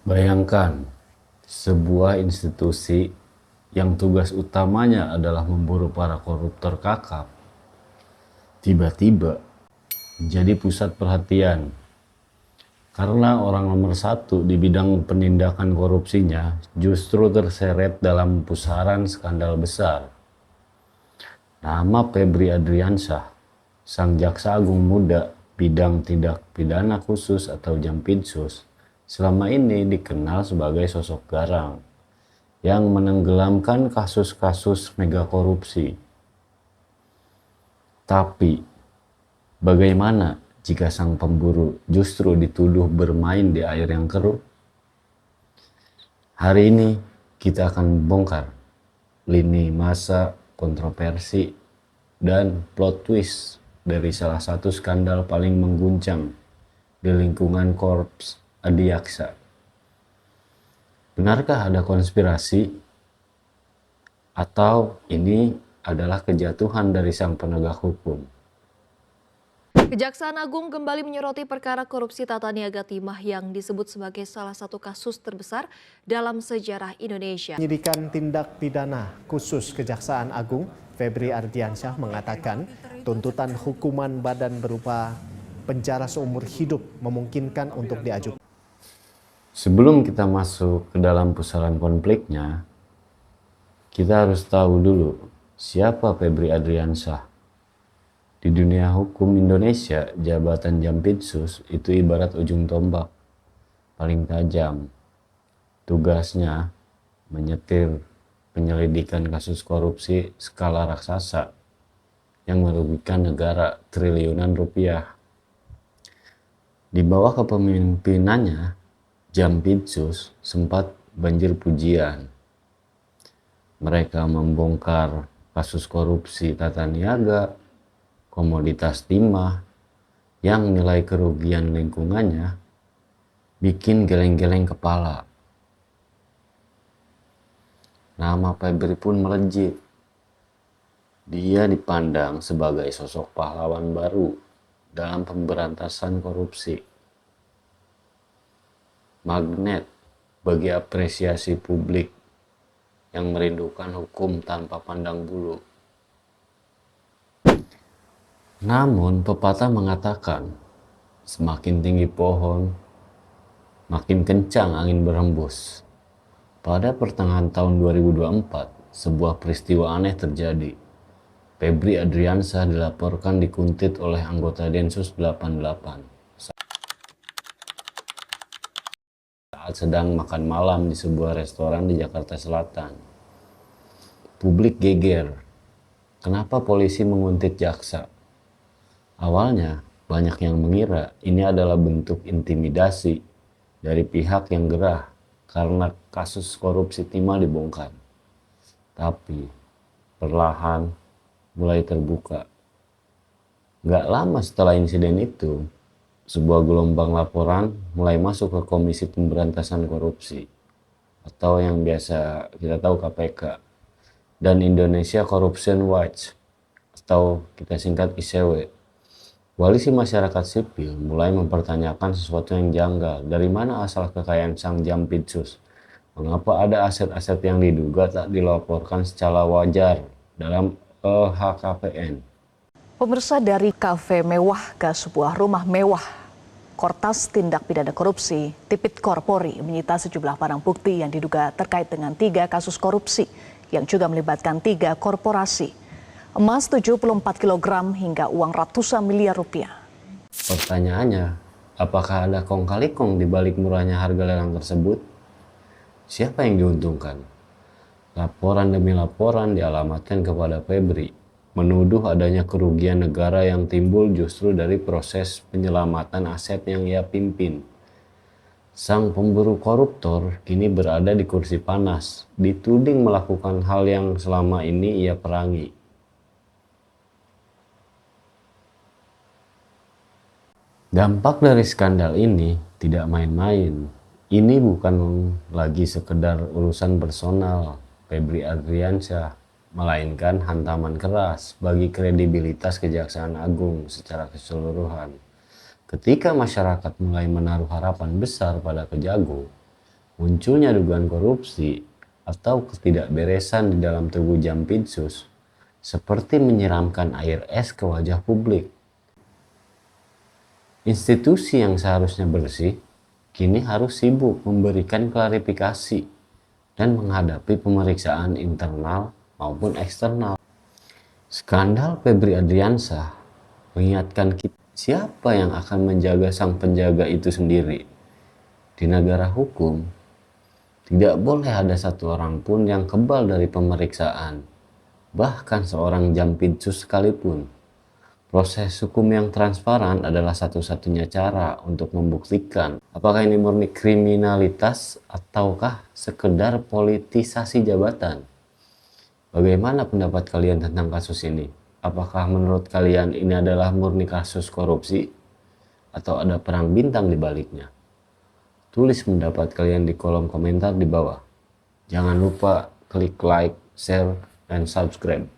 Bayangkan sebuah institusi yang tugas utamanya adalah memburu para koruptor kakap, tiba-tiba menjadi pusat perhatian karena orang nomor satu di bidang penindakan korupsinya justru terseret dalam pusaran skandal besar. Nama Febri Adriansyah, sang jaksa agung muda bidang tindak pidana khusus atau Jampitsus, selama ini dikenal sebagai sosok garang yang menenggelamkan kasus-kasus mega korupsi. Tapi, bagaimana jika sang pemburu justru dituduh bermain di air yang keruh? Hari ini kita akan bongkar lini masa, kontroversi, dan plot twist dari salah satu skandal paling mengguncang di lingkungan Korps Adiaksa. Benarkah ada konspirasi? Atau ini adalah kejatuhan dari sang penegak hukum? Kejaksaan Agung kembali menyoroti perkara korupsi tata niaga timah yang disebut sebagai salah satu kasus terbesar dalam sejarah Indonesia. Penyidikan tindak pidana khusus Kejaksaan Agung, Febri Ardiansyah mengatakan tuntutan hukuman badan berupa penjara seumur hidup memungkinkan untuk diajukan. Sebelum kita masuk ke dalam pusaran konfliknya, kita harus tahu dulu siapa Febri Adriansyah. Di dunia hukum Indonesia, jabatan Jampitsus itu ibarat ujung tombak paling tajam. Tugasnya menyetir penyelidikan kasus korupsi skala raksasa yang merugikan negara triliunan rupiah. Di bawah kepemimpinannya, Jampitsus sempat banjir pujian. Mereka membongkar kasus korupsi tata niaga, komoditas timah yang nilai kerugian lingkungannya bikin geleng-geleng kepala. Nama Febri pun melejit. Dia dipandang sebagai sosok pahlawan baru dalam pemberantasan korupsi. Magnet bagi apresiasi publik yang merindukan hukum tanpa pandang bulu. Namun pepatah mengatakan, semakin tinggi pohon, makin kencang angin berhembus. Pada pertengahan tahun 2024, sebuah peristiwa aneh terjadi. Febri Adriansyah dilaporkan dikuntit oleh anggota Densus 88 saat sedang makan malam di sebuah restoran di Jakarta Selatan. Publik geger. Kenapa polisi menguntit jaksa? Awalnya, banyak yang mengira ini adalah bentuk intimidasi dari pihak yang gerah karena kasus korupsi timah dibongkar. Tapi, perlahan mulai terbuka. Gak lama setelah insiden itu, sebuah gelombang laporan mulai masuk ke Komisi Pemberantasan Korupsi atau yang biasa kita tahu KPK dan Indonesia Corruption Watch atau kita singkat ICW. Koalisi masyarakat sipil mulai mempertanyakan sesuatu yang janggal. Dari mana asal kekayaan sang Jampitsus? Mengapa ada aset-aset yang diduga tak dilaporkan secara wajar dalam LHKPN? Pemirsa, dari kafe mewah ke sebuah rumah mewah, Kortas Tindak Pidana Korupsi Tipikor Polri menyita sejumlah barang bukti yang diduga terkait dengan 3 kasus korupsi yang juga melibatkan 3 korporasi. Emas 74 kg hingga uang ratusan miliar rupiah. Pertanyaannya, apakah ada kong kali kong di balik murahnya harga lelang tersebut? Siapa yang diuntungkan? Laporan demi laporan dialamatkan kepada Febri, menuduh adanya kerugian negara yang timbul justru dari proses penyelamatan aset yang ia pimpin. Sang pemburu koruptor kini berada di kursi panas, dituding melakukan hal yang selama ini ia perangi. Dampak dari skandal ini tidak main-main. Ini bukan lagi sekedar urusan personal Febri Adriansyah, melainkan hantaman keras bagi kredibilitas Kejaksaan Agung secara keseluruhan. Ketika masyarakat mulai menaruh harapan besar pada Kejagung, Munculnya dugaan korupsi atau ketidakberesan di dalam tubuh Jampitsus seperti menyiramkan air es ke wajah publik. Institusi yang seharusnya bersih kini harus sibuk memberikan klarifikasi dan menghadapi pemeriksaan internal maupun eksternal. Skandal Febri Adriansyah mengingatkan kita siapa yang akan menjaga sang penjaga itu sendiri. Di negara hukum, tidak boleh ada satu orang pun yang kebal dari pemeriksaan, bahkan seorang Jampitsus sekalipun. Proses hukum yang transparan adalah satu-satunya cara untuk membuktikan apakah ini murni kriminalitas ataukah sekedar politisasi jabatan. Bagaimana pendapat kalian tentang kasus ini? Apakah menurut kalian ini adalah murni kasus korupsi atau ada perang bintang di baliknya? Tulis pendapat kalian di kolom komentar di bawah. Jangan lupa klik like, share, dan subscribe.